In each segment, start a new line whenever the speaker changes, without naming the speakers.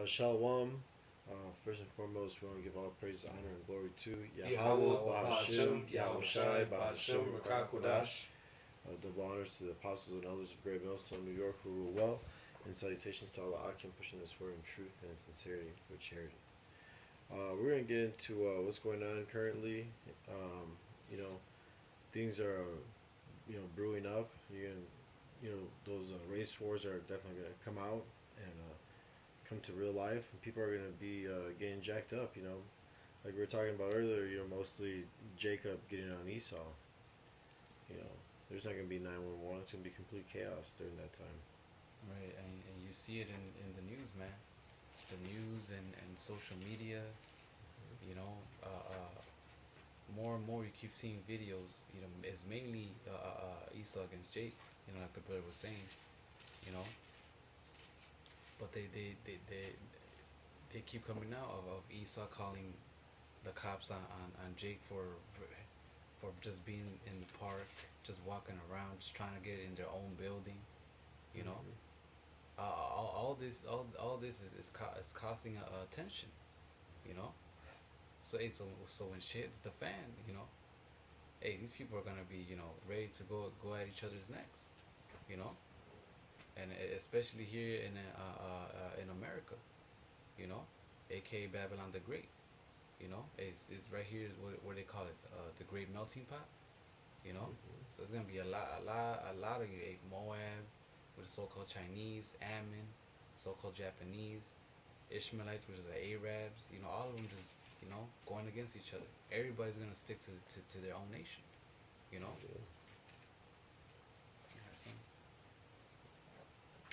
Shalom. First and foremost, we want to give all praise, honor, and glory to Yahweh,
Yahweh,
Bahashim,
Bahashim,
Yahushai,
Yahushai,
Bahashim,
Bahashim,
Rakakodash. Double honors to the apostles and elders of Great Millstone, New York, who rule well, and salutations to Allah Akim, pushing this word in truth and in sincerity with charity. We're going to get into what's going on currently. You know, things are, brewing up. Those race wars are definitely going to come out and come to real life, and people are going to be getting jacked up. Like we were talking about earlier. Mostly Jacob getting on Esau. There's not going to be 911. It's going to be complete chaos during that time.
Right, and you see it in the news, man. The news and social media, more and more you keep seeing videos, it's mainly Esau against Jake, like the brother was saying, you know. But they keep coming out of Esau calling the cops on Jake for just being in the park, just walking around, just trying to get in their own building, you know. All this is causing attention, you know. So when shit hits the fan, hey, these people are gonna be ready to go at each other's necks, and especially here in America, aka Babylon the Great, it's right here is what they call it, the Great Melting Pot, So it's gonna be a lot of Moab, with the so-called Chinese, Ammon, so-called Japanese, Ishmaelites, which is the Arabs, all of them just, going against each other. Everybody's gonna stick to their own nation,
Yeah.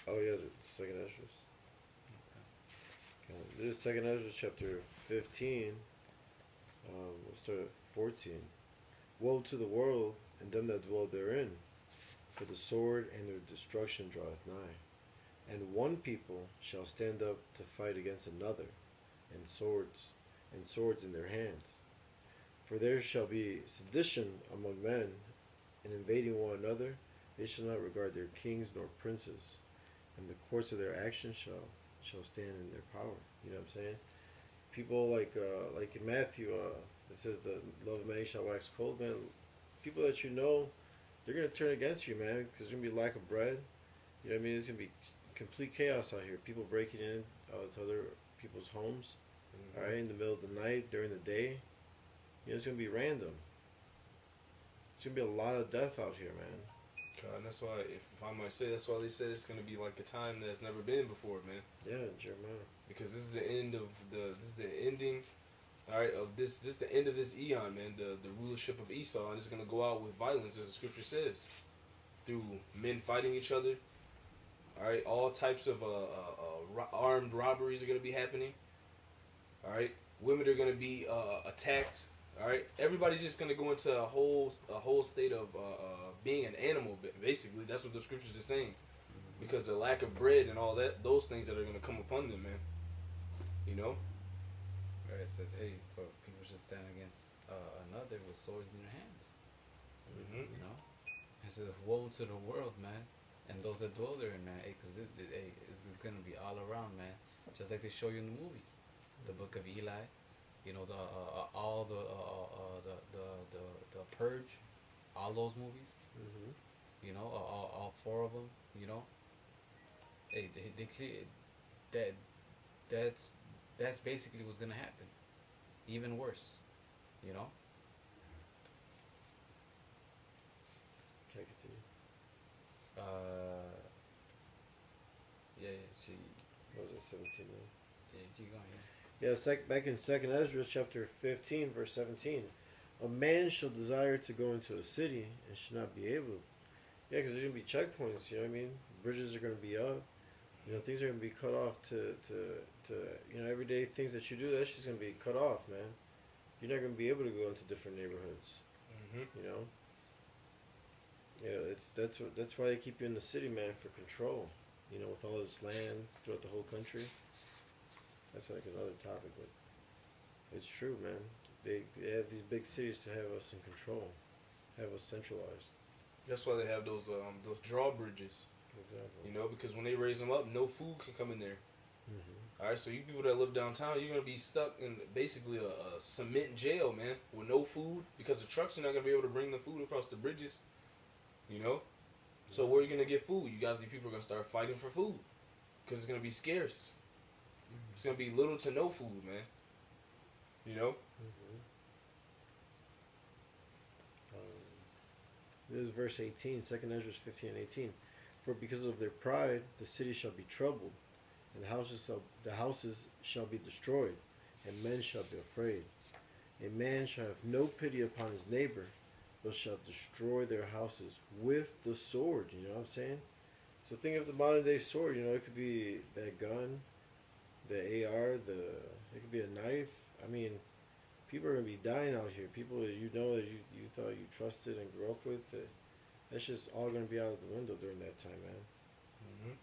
Oh yeah, the second Ezra. Okay. This is second Ezra chapter 15. We'll start at 14. Woe to the world and them that dwell therein, for the sword and their destruction draweth nigh. And one people shall stand up to fight against another, and swords in their hands. For there shall be sedition among men, and invading one another, they shall not regard their kings nor princes, and the course of their actions shall stand in their power. You know what I'm saying? People like in Matthew, it says the love of many shall wax cold, man. People that they're gonna turn against you, man, because there's gonna be lack of bread. You know what I mean? There's gonna be complete chaos out here. People breaking in to other people's homes, all right, in the middle of the night, during the day. It's gonna be random. It's gonna be a lot of death out here, man.
God, and that's why, if I might say, that's why they said it's gonna be like a time that's never been before, man.
Yeah, Jeremiah.
Because this is the end of this is the ending, all right, of this is the end of this eon, man. The rulership of Esau, and it's gonna go out with violence, as the scripture says, through men fighting each other. All right, all types of armed robberies are gonna be happening. All right, women are gonna be attacked. All right, everybody's just gonna go into a whole state of being an animal. Basically, that's what the scriptures are saying, because the lack of bread and all that, those things that are gonna come upon them, man.
Right, it says, hey, for people should stand against another with swords in their hands. It says, woe to the world, man, and those that dwell therein, man. Hey, because it's gonna be all around, man, just like they show you in the movies, the Book of Eli. All the Purge, all those movies. All four of them. Hey, they clear that's basically what's gonna happen. Even worse,
Can I continue?
Yeah, she.
What was it, 17?
Yeah, keep going.
Yeah, back in second Ezra chapter 15, verse 17. A man shall desire to go into a city and should not be able. Yeah, because there's going to be checkpoints, you know what I mean? Bridges are going to be up. Things are going to be cut off to everyday things that you do, that's just going to be cut off, man. You're not going to be able to go into different neighborhoods, Yeah, that's why they keep you in the city, man, for control. With all this land throughout the whole country. That's like another topic, but it's true, man. They have these big cities to have us in control, have us centralized.
That's why they have those drawbridges.
Exactly.
Because when they raise them up, no food can come in there.
Mm-hmm.
All right, so you people that live downtown, you're gonna be stuck in basically a cement jail, man, with no food because the trucks are not gonna be able to bring the food across the bridges. You know, so where are you gonna get food? You guys, these people are gonna start fighting for food because it's gonna be scarce. It's gonna be little to no food, man. You know.
Mm-hmm. This is verse 18, 2nd Ezra 15 and 18. For because of their pride, the city shall be troubled, and the houses shall be destroyed, and men shall be afraid. A man shall have no pity upon his neighbor, but shall destroy their houses with the sword. You know what I'm saying? So think of the modern day sword. You know, it could be that gun, the AR, it could be a knife. I mean, people are gonna be dying out here. People that you know that you thought you trusted and grew up with. That's just all gonna be out of the window during that time, man.
Mm-hmm.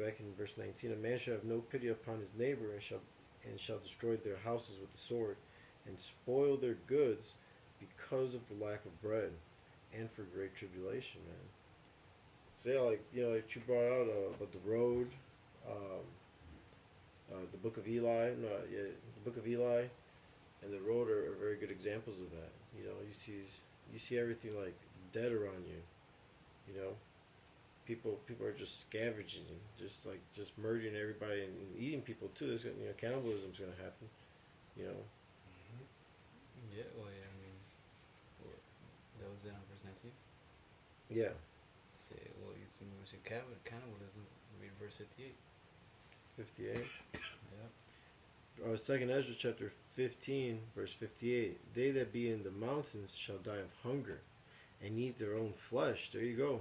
Back in verse 19, a man shall have no pity upon his neighbor, and shall destroy their houses with the sword, and spoil their goods because of the lack of bread, and for great tribulation, man. So yeah, like you brought out about the road, the book of Eli, the book of Eli, and the road are very good examples of that. You know, you see everything like dead around you. You know, people are just scavenging, just murdering everybody and eating people too. Cannibalism's gonna happen. You know.
Yeah, well, yeah, I mean, that was it on verse 19.
Yeah.
Say, well, you mentioned cannibalism. Read verse 58.
58.
Yeah.
2nd Ezra chapter 15, verse 58. They that be in the mountains shall die of hunger, and eat their own flesh. There you go.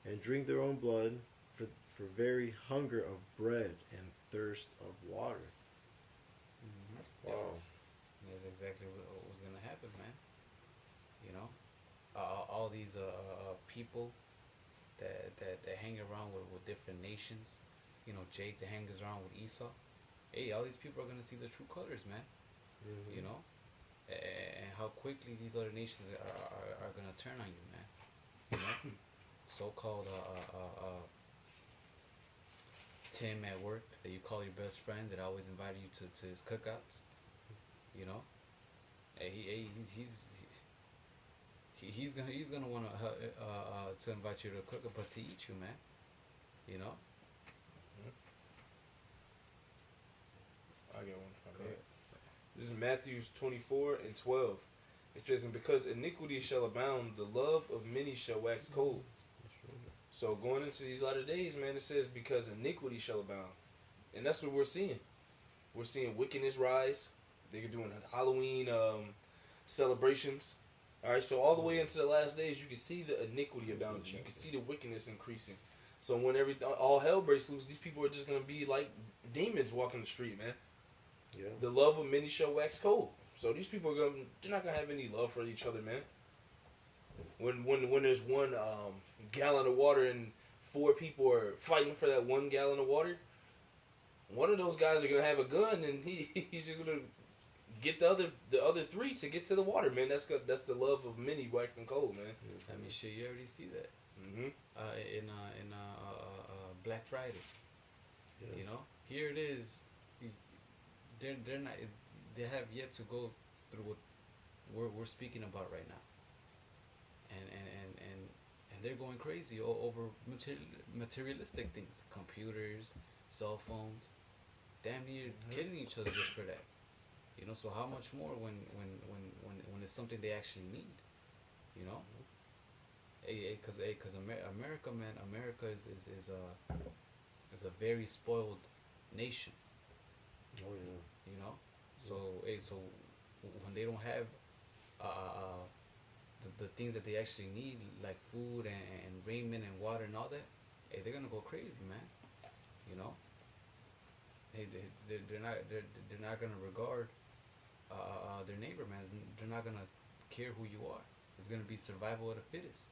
And drink their own blood for very hunger of bread and thirst of water.
Mm-hmm.
Wow.
That's exactly what was gonna happen, man. You know, all these people that hang around with different nations. You know, Jake that hangs around with Esau. Hey, all these people are gonna see the true colors, man.
Mm-hmm.
You know, and how quickly these other nations are gonna turn on you, man. You know, so-called Tim at work that you call your best friend that always invited you to his cookouts. You know, hey, he's gonna want to invite you to cook, but to eat you, man. You know.
I get one. Okay. This is Matthew 24 and 12. It says, and because iniquity shall abound, the love of many shall wax cold. So going into these latter days, man, it says because iniquity shall abound. And that's what we're seeing. We're seeing wickedness rise. They're doing Halloween celebrations. All right, so all the way into the last days, you can see the iniquity abounding. You can see the wickedness increasing. So when all hell breaks loose, these people are just going to be like demons walking the street, man.
Yeah.
The love of many shall wax cold. So these people they're not gonna have any love for each other, man. When there's one gallon of water and 4 people are fighting for that 1 gallon of water, one of those guys are gonna have a gun and he's just gonna get the other 3 to get to the water, man. That's the love of many waxing cold, man.
I mean, shit, you already see that.
Mm-hmm.
In Black Friday.
Yeah.
You know, here it is. They're not. They have yet to go through what we're speaking about right now. And they're going crazy over materialistic things, computers, cell phones, damn near killing each other just for that. You know, so how much more when it's something they actually need, you know? Because America, man, America is a very spoiled nation.
Oh yeah.
You know, so when they don't have the things that they actually need, like food and raiment and water and all that, hey, they're gonna go crazy, man. You know, hey, they're not gonna regard their neighbor, man. They're not gonna care who you are. It's gonna be survival of the fittest.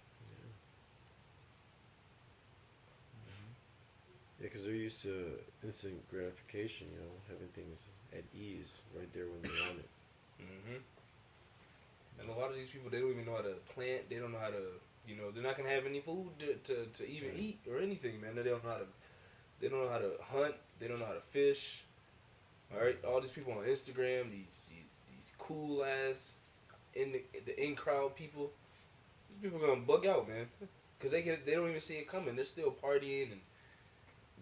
Yeah, because they're used to instant gratification, you know, having things at ease right there when they want it.
Mm-hmm. And a lot of these people, they don't even know how to plant. They don't know how to, You know, they're not gonna have any food to even eat or anything, man. They don't know how to. They don't know how to hunt. They don't know how to fish. All right, all these people on Instagram, these cool ass the in crowd people. These people are gonna bug out, man, because they don't even see it coming. They're still partying and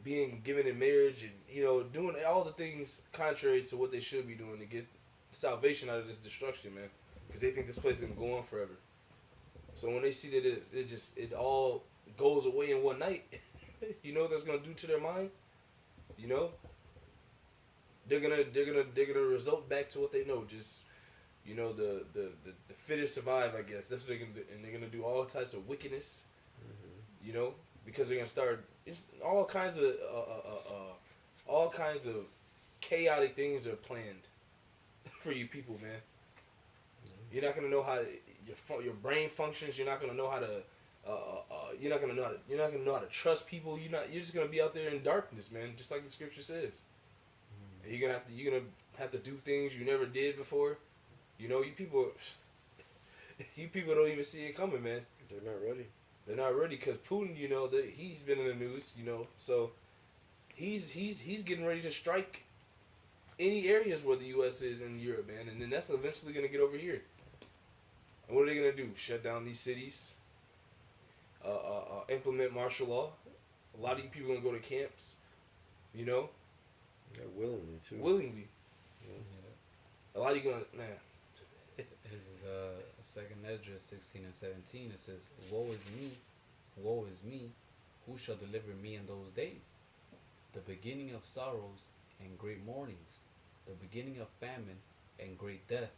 being given in marriage and doing all the things contrary to what they should be doing to get salvation out of this destruction, man. Because they think this place is gonna go on forever. So when they see that it all goes away in one night, you know what that's gonna do to their mind? You know, they're gonna result back to what they know. Just the fittest survive, I guess. That's what they're gonna do, and they're gonna do all types of wickedness. Because they're gonna start. It's all kinds of chaotic things are planned for you people, man. You're not gonna know how your brain functions. You're not gonna know how to. You're not gonna know how to trust people. You're just gonna be out there in darkness, man. Just like the scripture says. And you're gonna have to do things you never did before. You people don't even see it coming, man.
They're not ready.
They're not ready because Putin, he's been in the news, so he's getting ready to strike any areas where the U.S. is in Europe, man, and then that's eventually gonna get over here. And what are they gonna do? Shut down these cities? Implement martial law? A lot of you people gonna go to camps,
Yeah, willingly too.
willingly.
Yeah.
A lot of you gonna
This is Second Ezra 16 and 17. It says, woe is me, who shall deliver me in those days? The beginning of sorrows and great mournings, the beginning of famine and great death,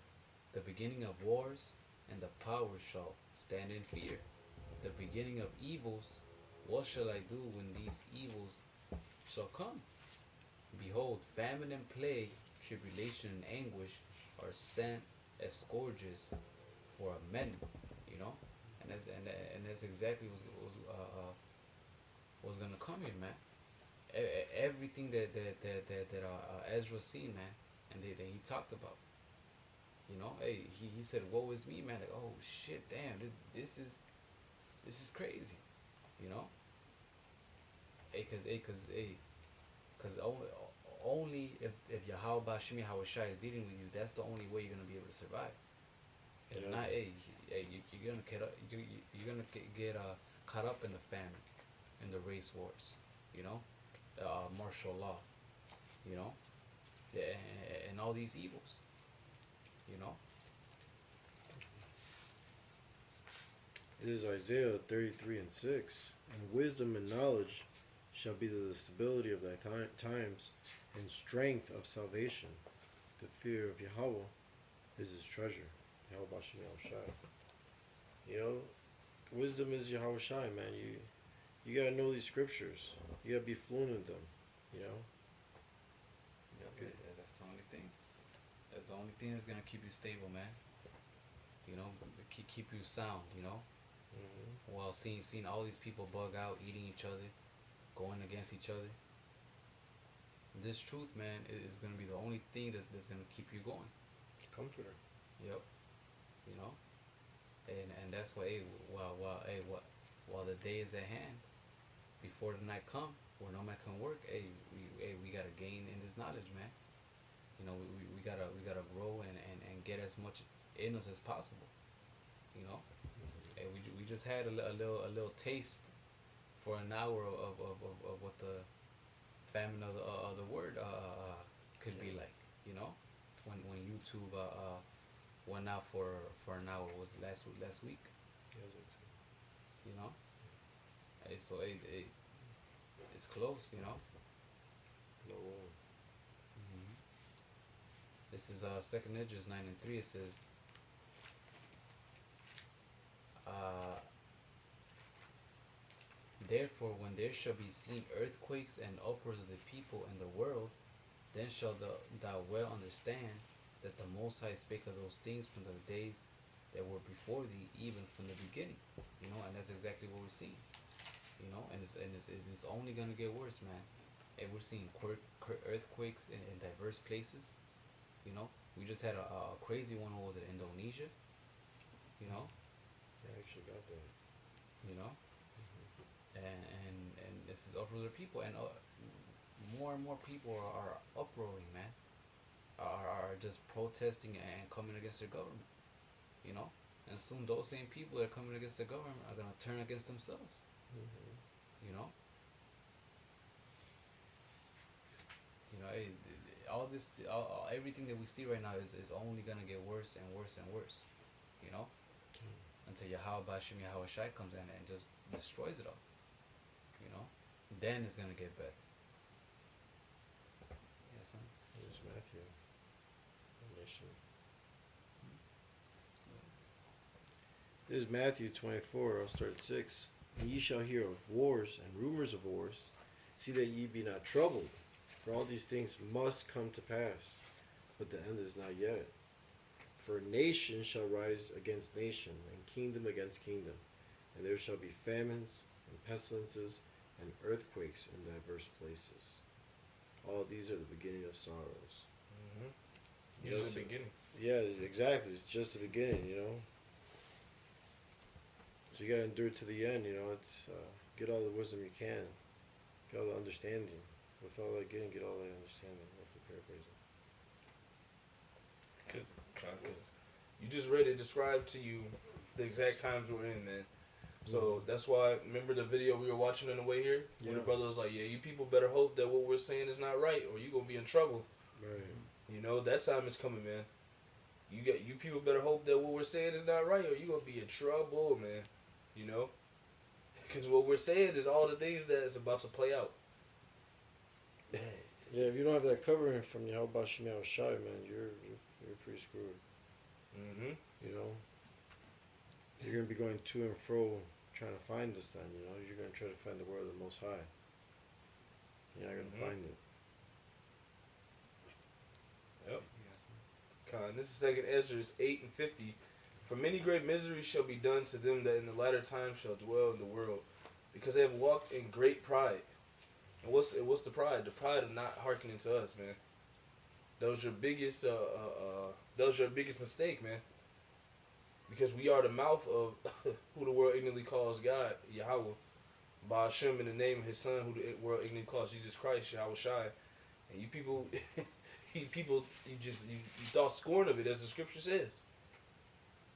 the beginning of wars, and the powers shall stand in fear. The beginning of evils, what shall I do when these evils shall come? Behold, famine and plague, tribulation and anguish are sent as scourges for men, and that's exactly what's gonna come here, man. Everything that Ezra seen, man, and that he talked about, hey, he said, "Woe is me, man!" Like, oh shit, damn, this is crazy, because only if Yahweh Bashim Yahushai is dealing with you, that's the only way you're gonna be able to survive. If not, you're gonna get caught up in the famine, in the race wars, martial law, and all these evils,
It is Isaiah 33 and 6. And wisdom and knowledge shall be the stability of thy times, and strength of salvation. The fear of Yahweh is his treasure. Yahweh Bashim Yahushai. Wisdom is Yahweh Shai, man. You gotta know these scriptures. You gotta be fluent in them.
That's the only thing. That's the only thing that's gonna keep you stable, man. Keep you sound. While seeing all these people bug out, eating each other, going against each other. This truth, man, is gonna be the only thing that's gonna keep you going.
Comforter.
Yep. And that's why, while the day is at hand, before the night come, where no man can work, we gotta gain in this knowledge, man. We gotta grow and get as much in us as possible. We just had a little taste for an hour of what the famine of the word could be like. When YouTube went out for an hour, was last week. So it's close.
No.
This is Second Edges 9 and 3. It says, therefore, when there shall be seen earthquakes and uproars of the people and the world, then shalt thou well understand that the Most High spake of those things from the days that were before thee, even from the beginning. And that's exactly what we're seeing. And it's only gonna get worse, man. And we're seeing earthquakes in diverse places. We just had a crazy one. What was it, Indonesia?
I actually got that.
you know, and this is uproar people, and more and more people are uproaring, man, are just protesting and coming against their government, you know, and soon those same people that are coming against the government are gonna turn against themselves, you know. You know, all this, everything that we see right now is only gonna get worse and worse and worse, you know, until Yahweh Bashim Yahweh Shai comes in and just destroys it all, you know. Then it's gonna get better. Yes, son.
Here's Matthew. Nation. This is Matthew 24. I'll start at 6. And ye shall hear of wars and rumors of wars. See that ye be not troubled, for all these things must come to pass, but the end is not yet. For nation shall rise against nation, and kingdom against kingdom, and there shall be famines, and pestilences, and earthquakes in diverse places. All these are the beginning of sorrows.
Just the beginning.
Yeah, exactly. It's just the beginning, you know. So you gotta endure to the end, you know. It's get all the wisdom you can, get all the understanding. With all that getting, get all that understanding. Roughly paraphrasing.
Because you just read it described to you the exact times we're in, man. So that's why, remember the video we were watching on the way here? When the brother was like, yeah, you people better hope that what we're saying is not right, or you're going to be in trouble.
Right.
You know, that time is coming, man. You people better hope that what we're saying is not right, or you're going to be in trouble, man. You know? Because what we're saying is all the things that is about to play out.
Yeah, if you don't have that covering from Yahweh Bashim Yahweh Shai, man, you're pretty screwed.
Mm-hmm.
You know? You're going to be going to and fro trying to find this then, you know? You're going to try to find the word of the Most High. You're not going to find it.
Yep.
Yes,
Con. This is 2nd Ezra 8:50. For many great miseries shall be done to them that in the latter time shall dwell in the world, because they have walked in great pride. And what's the pride? The pride of not hearkening to us, man. That was your biggest mistake, man. Because we are the mouth of who the world ignorantly calls God, Yahweh, by Hashem in the name of His Son, who the world ignorantly calls Jesus Christ, Yahweh Shai. And you people, you thought scorn of it, as the Scripture says.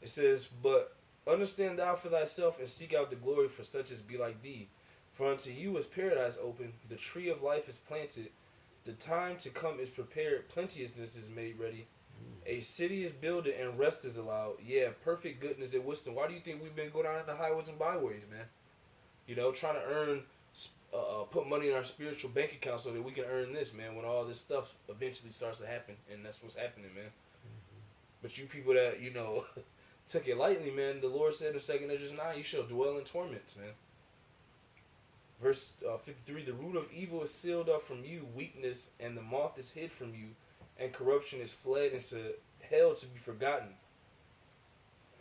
It says, "But understand thou for thyself, and seek out the glory for such as be like thee. For unto you is paradise open, the tree of life is planted, the time to come is prepared, plenteousness is made ready, a city is builded, and rest is allowed. Yeah, perfect goodness and wisdom." Why do you think we've been going down the highways and byways, man? You know, trying to earn, put money in our spiritual bank account so that we can earn this, man, when all this stuff eventually starts to happen. And that's what's happening, man. But you people that, you know, took it lightly, man, the Lord said in 2nd Ezra 9, you shall dwell in torments, man. Verse 53, the root of evil is sealed up from you, weakness, and the moth is hid from you, and corruption is fled into hell to be forgotten.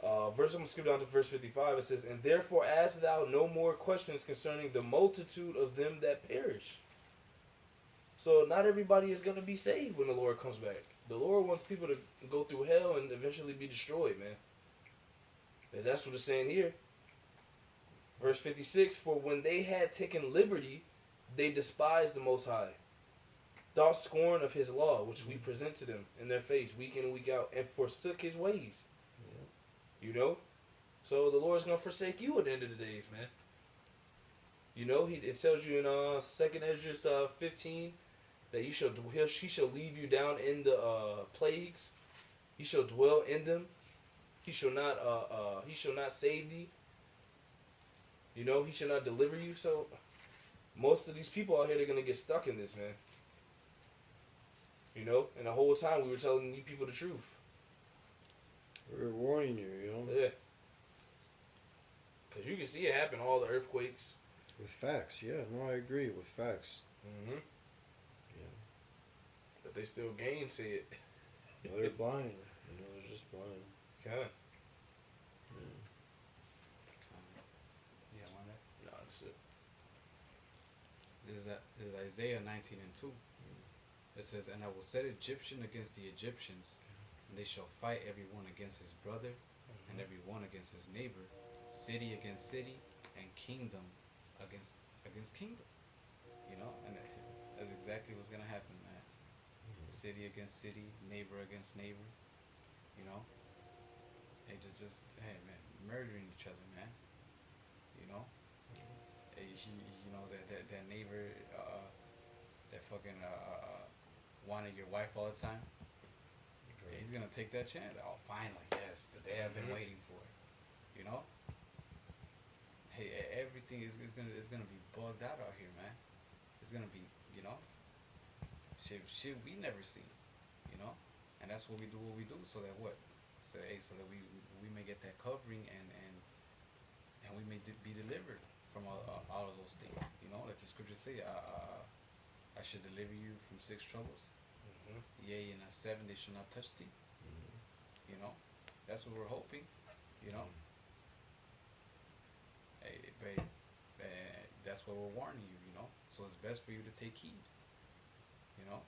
I'm going to skip down to verse 55. It says, and therefore ask thou no more questions concerning the multitude of them that perish. So not everybody is going to be saved when the Lord comes back. The Lord wants people to go through hell and eventually be destroyed, man. And that's what it's saying here. Verse 56, for when they had taken liberty, they despised the Most High, thought scorn of His law, which we present to them in their face, week in and week out, and forsook His ways. Yeah. You know? So the Lord's going to forsake you at the end of the days, man. You know, it tells you in 2nd Ezra 15 that He shall leave you down in the plagues. He shall dwell in them. He shall not save thee. You know, He shall not deliver you. So most of these people out here, they're going to get stuck in this, man. You know, and the whole time we were telling you people the truth.
We're warning you, you know.
Yeah. Because you can see it happen, all the earthquakes.
With facts, yeah. No, I agree. With facts.
Mm-hmm.
Yeah.
But they still gainsay it.
No, they're blind. You know, they're just blind.
Okay.
Yeah, one there.
No, that's it.
This is Isaiah 19 and 2. It says, and I will set Egyptian against the Egyptians, and they shall fight every one against his brother, and every one against his neighbor, city against city, and kingdom against kingdom. You know, and that's exactly what's gonna happen, man. City against city, neighbor against neighbor. You know, hey, hey, man, murdering each other, man. You know, hey, you know that neighbor, that fucking wanted your wife all the time.
Right.
He's gonna take that chance. Oh, finally, yes, the day I've been waiting for. You know. Hey, everything is gonna be bugged out here, man. It's gonna be, you know, shit we never seen, you know, and that's what we do so that what, so hey, so that we may get that covering and we may be delivered from all of those things, you know, like the scriptures say, I should deliver you from 6 troubles. Yea, and 7 they shall not touch thee. You know, that's what we're hoping. You know, hey, babe, that's what we're warning you. You know, so it's best for you to take heed. You know,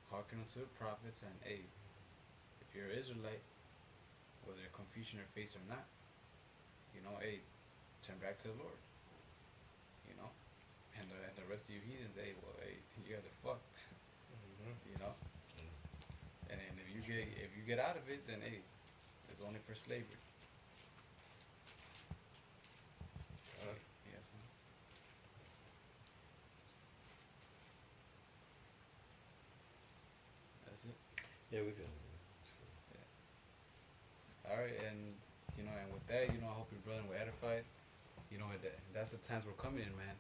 hearken unto the prophets, and hey, if you're an Israelite, whether Confucian or face or not, you know, hey, turn back to the Lord. You know, and the rest of you heathens, hey, well, hey, you guys are fucked. You know, and if you get out of it, then hey, it's only for slavery. Yes. That's it.
Yeah, we can.
All right, and you know, and with that, you know, I hope your brother were edified. You know, that's the times we're coming in, man.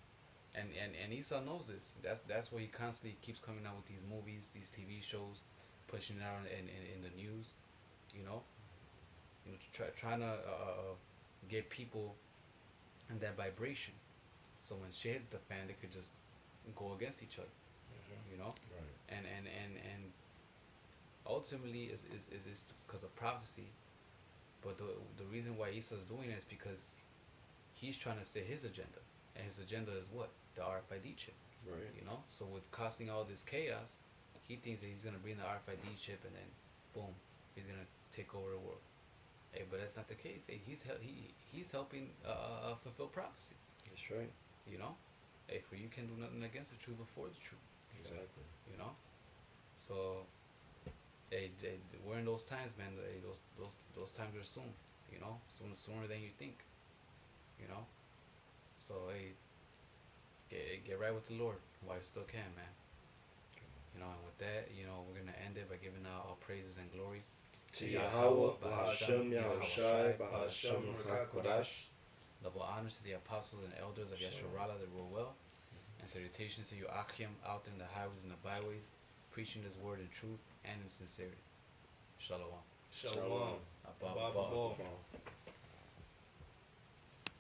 And Esau knows this. That's why he constantly keeps coming out with these movies, these TV shows, pushing it out in the news. You know, trying to get people in that vibration. So when shit hits the fan, they could just go against each other. You know,
Right.
and ultimately is because of prophecy. But the reason why Esau's doing it is because he's trying to set his agenda, and his agenda is what? The RFID chip.
Right.
You know, so with causing all this chaos, he thinks that he's gonna bring the RFID chip, and then boom, he's gonna take over the world. Hey, but that's not the case. Hey, he's helping fulfill prophecy.
That's right.
You know, hey, for you can do nothing against the truth before the truth.
Exactly.
You know, so hey, we're in those times, man. Hey, those times are soon. You know, sooner than you think. You know, so hey, get right with the Lord while you still can, man. You know, and with that, you know, we're gonna end it by giving out all praises and glory
To Yahweh, Bahashem, Yahushai, Bahashem, Kodash.
Double honors to the apostles and elders of Yasharallah that rule well, and salutations to you Achim out there in the highways and the byways, preaching His word in truth and in sincerity. Shalom.
Shalom.
Abba